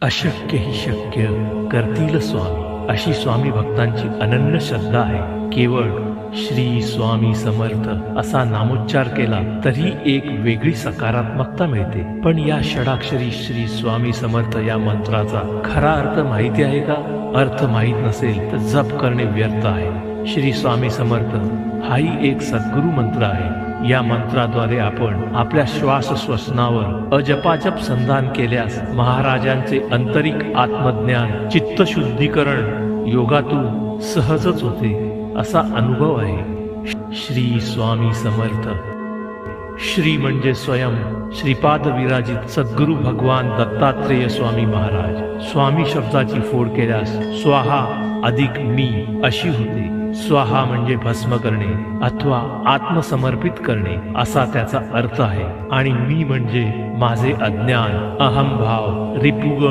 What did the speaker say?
अशक्य ही शक्य करतील स्वामी, अशी स्वामी भक्तांची अनन्य श्रद्धा आहे. केवळ श्री स्वामी समर्थ असा नामोच्चार केला तरी एक वेगळी सकारात्मकता मिळते. पण या षडाक्षरी श्री स्वामी समर्थ या मंत्राचा खरा अर्थ माहिती आहे का? अर्थ माहीत नसेल तर जप करणे व्यर्थ आहे. श्री स्वामी समर्थ हाही एक सद्गुरु मंत्र आहे. या मंत्राद्वारे आपण आपल्या श्वासश्वसनावर अजपाजप संधान केल्यास महाराजांचे आंतरिक आत्मज्ञान चित्तशुद्धीकरण योगातून सहजच होते असा अनुभव आहे. श्री स्वामी समर्थ. श्री म्हणजे स्वयं श्रीपाद विराजित सद्गुरु भगवान दत्तात्रेय स्वामी महाराज. स्वामी शब्दाची फोड केल्यास स्वाहा अधिक मी अशी होते. स्वाहा म्हणजे भस्म करणे अथवा आत्मसमर्पित करणे असा त्याचा अर्थ आहे. आणि मी म्हणजे माझे अज्ञान, अहंभाव, रिपुगण